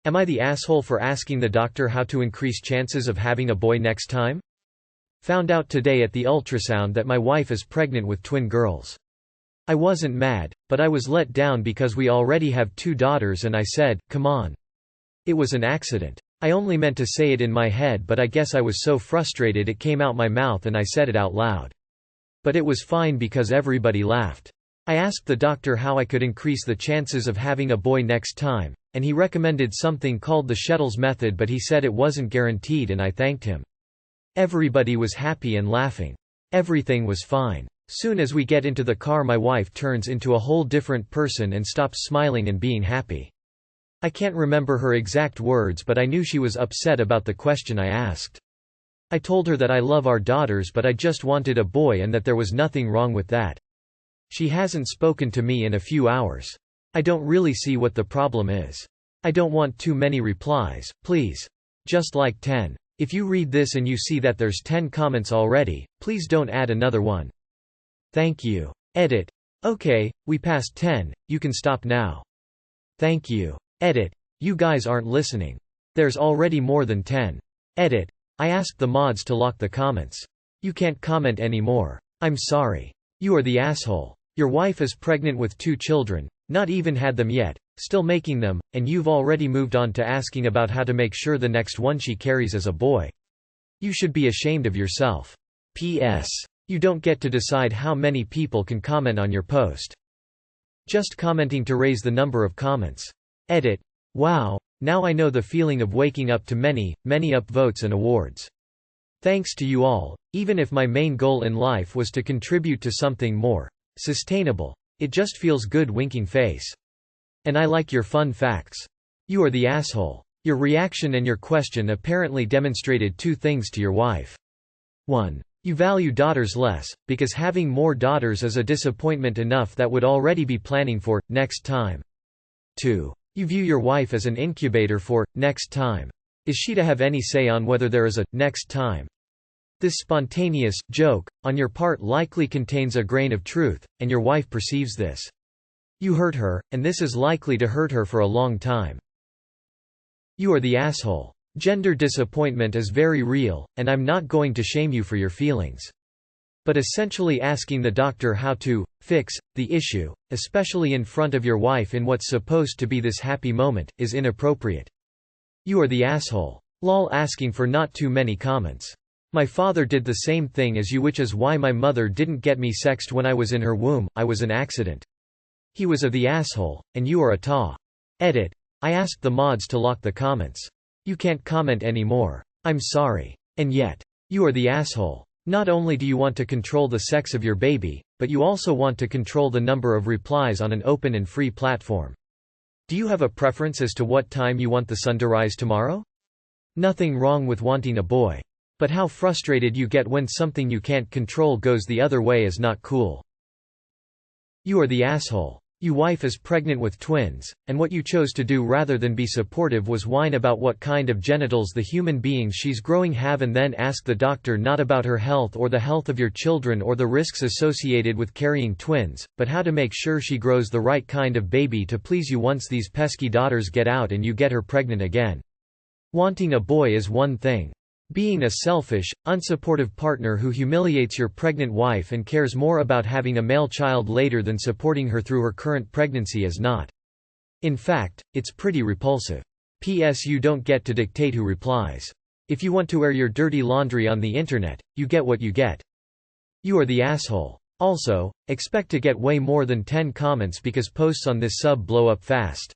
Am I the asshole for asking the doctor how to increase chances of having a boy next time? Found out today at the ultrasound that my wife is pregnant with twin girls. I wasn't mad, but I was let down because we already have 2 daughters and I said, come on. It was an accident. I only meant to say it in my head, but I guess I was so frustrated it came out my mouth and I said it out loud. But it was fine because everybody laughed. I asked the doctor how I could increase the chances of having a boy next time, and he recommended something called the Shettles method, but he said it wasn't guaranteed and I thanked him. Everybody was happy and laughing. Everything was fine. Soon as we get into the car my wife turns into a whole different person and stops smiling and being happy. I can't remember her exact words, but I knew she was upset about the question I asked. I told her that I love our daughters but I just wanted a boy and that there was nothing wrong with that. She hasn't spoken to me in a few hours. I don't really see what the problem is. I don't want too many replies, please. Just like 10. If you read this and you see that there's 10 comments already, please don't add another one. Thank you. Edit. Okay, we passed 10, you can stop now. Thank you. Edit. You guys aren't listening. There's already more than 10. Edit. I asked the mods to lock the comments. You can't comment anymore. I'm sorry. You are the asshole. Your wife is pregnant with 2 children, not even had them yet, still making them, and you've already moved on to asking about how to make sure the next one she carries is a boy. You should be ashamed of yourself. P.S. You don't get to decide how many people can comment on your post. Just commenting to raise the number of comments. Edit. Wow, now I know the feeling of waking up to many upvotes and awards. Thanks to you all, even if my main goal in life was to contribute to something more sustainable. It just feels good winking face. And I like your fun facts. You are the asshole. Your reaction and your question apparently demonstrated 2 things to your wife. 1. You value daughters less, because having more daughters is a disappointment enough that would already be planning for next time. 2. You view your wife as an incubator for next time. Is she to have any say on whether there is a next time? This spontaneous joke on your part likely contains a grain of truth, and your wife perceives this. You hurt her, and this is likely to hurt her for a long time. You are the asshole. Gender disappointment is very real, and I'm not going to shame you for your feelings. But essentially asking the doctor how to fix the issue, especially in front of your wife in what's supposed to be this happy moment, is inappropriate. You are the asshole. Lol, asking for not too many comments. My father did the same thing as you, which is why my mother didn't get me sexed when I was in her womb. I was an accident. He was the asshole, and you are a ta. Edit. I asked the mods to lock the comments. You can't comment anymore. I'm sorry. And yet. You are the asshole. Not only do you want to control the sex of your baby, but you also want to control the number of replies on an open and free platform. Do you have a preference as to what time you want the sun to rise tomorrow? Nothing wrong with wanting a boy. But how frustrated you get when something you can't control goes the other way is not cool. You are the asshole. Your wife is pregnant with twins, and what you chose to do rather than be supportive was whine about what kind of genitals the human beings she's growing have and then ask the doctor not about her health or the health of your children or the risks associated with carrying twins, but how to make sure she grows the right kind of baby to please you once these pesky daughters get out and you get her pregnant again. Wanting a boy is one thing. Being a selfish, unsupportive partner who humiliates your pregnant wife and cares more about having a male child later than supporting her through her current pregnancy is not. In fact, it's pretty repulsive. P.S. You don't get to dictate who replies. If you want to air your dirty laundry on the internet, you get what you get. You are the asshole. Also, expect to get way more than 10 comments because posts on this sub blow up fast.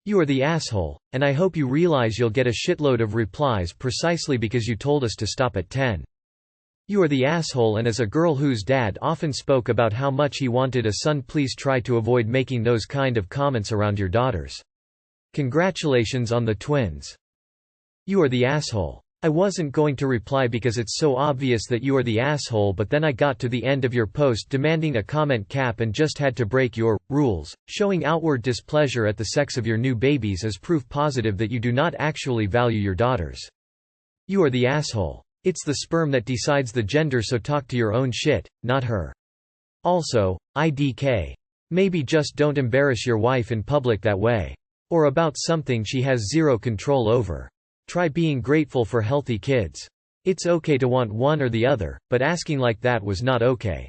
You are the asshole, and I hope you realize you'll get a shitload of replies precisely because you told us to stop at 10. You are the asshole, and as a girl whose dad often spoke about how much he wanted a son, please try to avoid making those kind of comments around your daughters. Congratulations on the twins. You are the asshole. I wasn't going to reply because it's so obvious that you are the asshole, but then I got to the end of your post demanding a comment cap and just had to break your rules. Showing outward displeasure at the sex of your new babies is proof positive that you do not actually value your daughters. You are the asshole. It's the sperm that decides the gender, so talk to your own shit, not her. Also, IDK. Maybe just don't embarrass your wife in public that way. Or about something she has zero control over. Try being grateful for healthy kids. It's okay to want one or the other, but asking like that was not okay.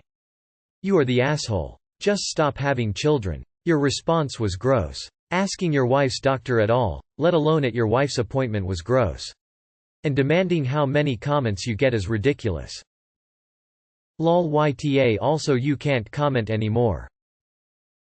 You are the asshole. Just stop having children. Your response was gross. Asking your wife's doctor at all, let alone at your wife's appointment, was gross. And demanding how many comments you get is ridiculous. Lol YTA. Also, you can't comment anymore.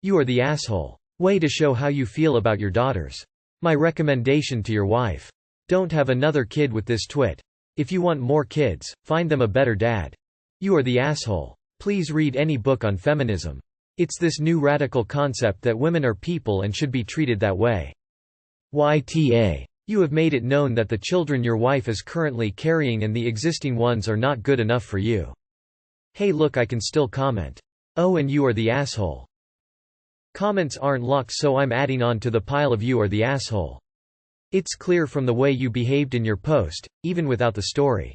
You are the asshole. Way to show how you feel about your daughters. My recommendation to your wife: don't have another kid with this twit. If you want more kids, find them a better dad. You are the asshole. Please read any book on feminism. It's this new radical concept that women are people and should be treated that way. YTA. You have made it known that the children your wife is currently carrying and the existing ones are not good enough for you. Hey look, I can still comment. Oh, and you are the asshole. Comments aren't locked, so I'm adding on to the pile of you are the asshole. It's clear from the way you behaved in your post, even without the story.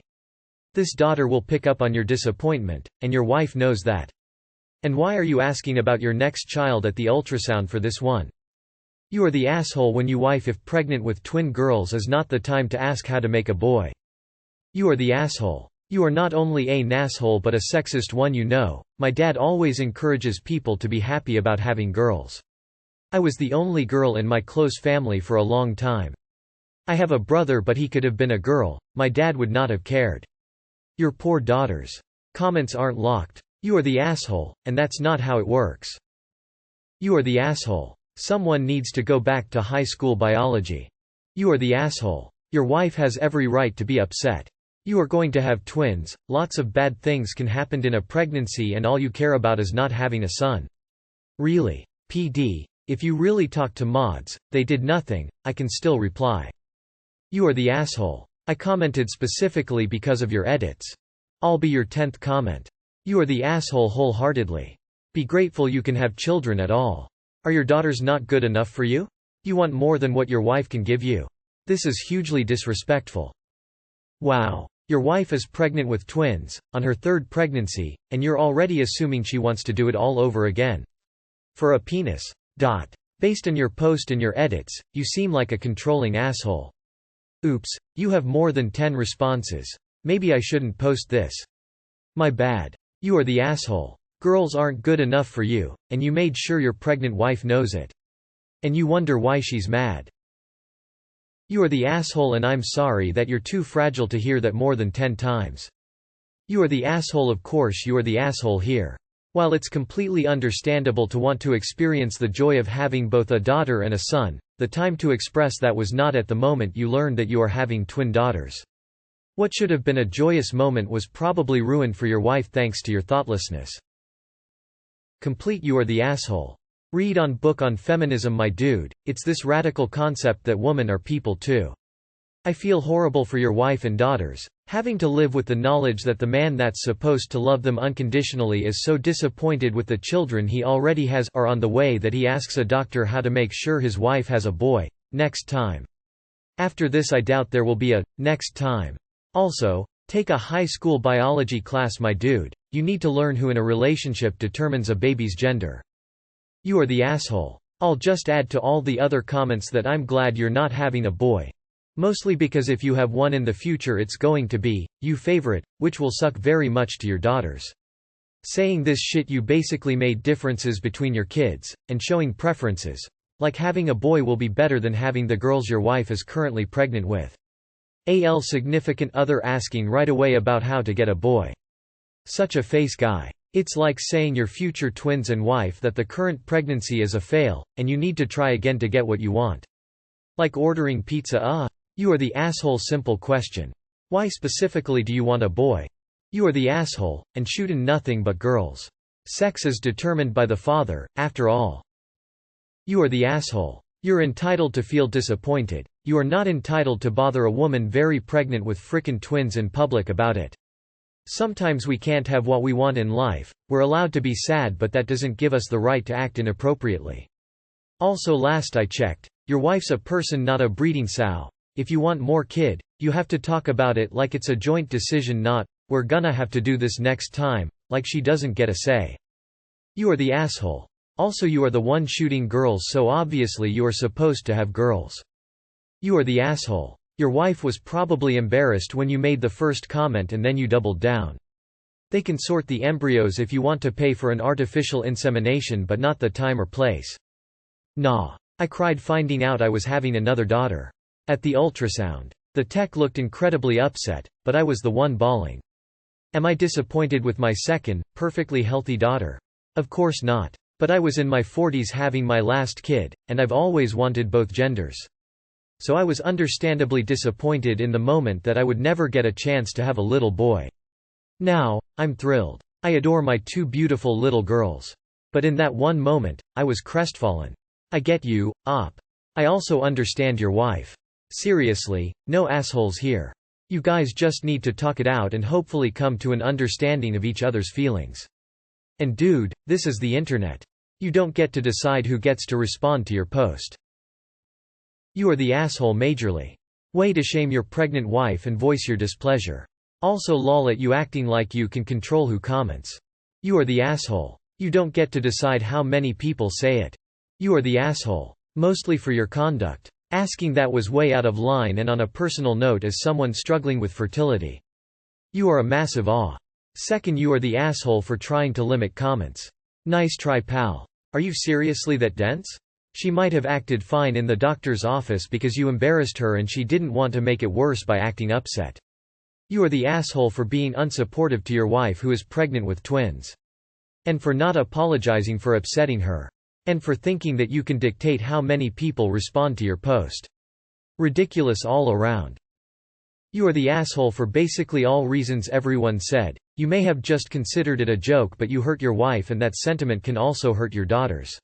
This daughter will pick up on your disappointment, and your wife knows that. And why are you asking about your next child at the ultrasound for this one? You are the asshole when you wife if pregnant with twin girls is not the time to ask how to make a boy. You are the asshole. You are not only a nasshole but a sexist one. You know, my dad always encourages people to be happy about having girls. I was the only girl in my close family for a long time. I have a brother, but he could have been a girl, my dad would not have cared. Your poor daughters. Comments aren't locked. You are the asshole, and that's not how it works. You are the asshole. Someone needs to go back to high school biology. You are the asshole. Your wife has every right to be upset. You are going to have twins, lots of bad things can happen in a pregnancy, and all you care about is not having a son. Really? PD. If you really talk to mods, they did nothing, I can still reply. You are the asshole. I commented specifically because of your edits. I'll be your 10th comment. You are the asshole wholeheartedly. Be grateful you can have children at all. Are your daughters not good enough for you? You want more than what your wife can give you. This is hugely disrespectful. Wow. Your wife is pregnant with twins, on her 3rd pregnancy, and you're already assuming she wants to do it all over again. For a penis. Based on your post and your edits, you seem like a controlling asshole. Oops, you have more than 10 responses. Maybe I shouldn't post this. My bad. You are the asshole. Girls aren't good enough for you, and you made sure your pregnant wife knows it. And you wonder why she's mad. You are the asshole, and I'm sorry that you're too fragile to hear that more than 10 times. You are the asshole. Of course you are the asshole here. While it's completely understandable to want to experience the joy of having both a daughter and a son, the time to express that was not at the moment you learned that you are having twin daughters. What should have been a joyous moment was probably ruined for your wife thanks to your thoughtlessness. Complete. You are the asshole. Read on book on feminism, my dude. It's this radical concept that women are people too. I feel horrible for your wife and daughters, having to live with the knowledge that the man that's supposed to love them unconditionally is so disappointed with the children he already has or on the way that he asks a doctor how to make sure his wife has a boy, next time. After this I doubt there will be a next time. Also, take a high school biology class, my dude. You need to learn who in a relationship determines a baby's gender. You are the asshole. I'll just add to all the other comments that I'm glad you're not having a boy. Mostly because if you have one in the future it's going to be, you favorite, which will suck very much to your daughters. Saying this shit you basically made differences between your kids, and showing preferences. Like having a boy will be better than having the girls your wife is currently pregnant with. AL significant other asking right away about how to get a boy. Such a face guy. It's like saying your future twins and wife that the current pregnancy is a fail, and you need to try again to get what you want. Like ordering pizza. You are the asshole. Simple question. Why specifically do you want a boy? You are the asshole, and shootin' nothing but girls. Sex is determined by the father, after all. You are the asshole. You're entitled to feel disappointed. You are not entitled to bother a woman very pregnant with frickin' twins in public about it. Sometimes we can't have what we want in life, we're allowed to be sad, but that doesn't give us the right to act inappropriately. Also, last I checked, your wife's a person, not a breeding sow. If you want more kid, you have to talk about it like it's a joint decision, not, we're gonna have to do this next time, like she doesn't get a say. You are the asshole. Also you are the one shooting girls, so obviously you are supposed to have girls. You are the asshole. Your wife was probably embarrassed when you made the first comment and then you doubled down. They can sort the embryos if you want to pay for an artificial insemination, but not the time or place. Nah. I cried finding out I was having another daughter. At the ultrasound. The tech looked incredibly upset, but I was the one bawling. Am I disappointed with my second, perfectly healthy daughter? Of course not. But I was in my 40s having my last kid, and I've always wanted both genders. So I was understandably disappointed in the moment that I would never get a chance to have a little boy. Now, I'm thrilled. I adore my two beautiful little girls. But in that one moment, I was crestfallen. I get you, Op. I also understand your wife. Seriously, no assholes here. You guys just need to talk it out and hopefully come to an understanding of each other's feelings. And dude, this is the internet. You don't get to decide who gets to respond to your post. You are the asshole majorly. Way to shame your pregnant wife and voice your displeasure. Also lol at you acting like you can control who comments. You are the asshole. You don't get to decide how many people say it. You are the asshole. Mostly for your conduct. Asking that was way out of line, and on a personal note as someone struggling with fertility. You are a massive awe. Second, you are the asshole for trying to limit comments. Nice try, pal. Are you seriously that dense? She might have acted fine in the doctor's office because you embarrassed her and she didn't want to make it worse by acting upset. You are the asshole for being unsupportive to your wife who is pregnant with twins. And for not apologizing for upsetting her. And for thinking that you can dictate how many people respond to your post. Ridiculous all around. You are the asshole for basically all reasons everyone said. You may have just considered it a joke, but you hurt your wife, and that sentiment can also hurt your daughters.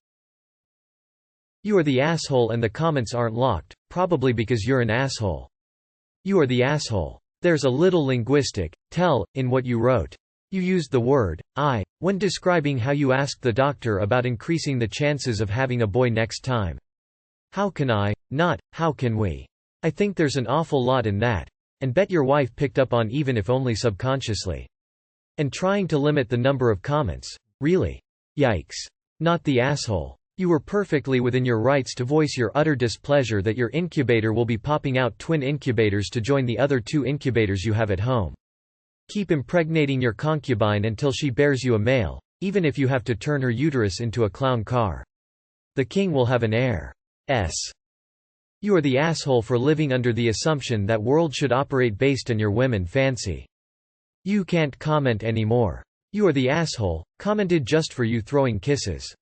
You are the asshole and the comments aren't locked, probably because you're an asshole. You are the asshole. There's a little linguistic tell in what you wrote. You used the word I when describing how you asked the doctor about increasing the chances of having a boy next time. How can I, not, how can we? I think there's an awful lot in that. And bet your wife picked up on, even if only subconsciously. And trying to limit the number of comments. Really? Yikes. Not the asshole. You were perfectly within your rights to voice your utter displeasure that your incubator will be popping out twin incubators to join the other 2 incubators you have at home. Keep impregnating your concubine until she bears you a male, even if you have to turn her uterus into a clown car. The king will have an heir. You are the asshole for living under the assumption that world should operate based on your women fancy. You can't comment anymore. You are the asshole, commented just for you throwing kisses.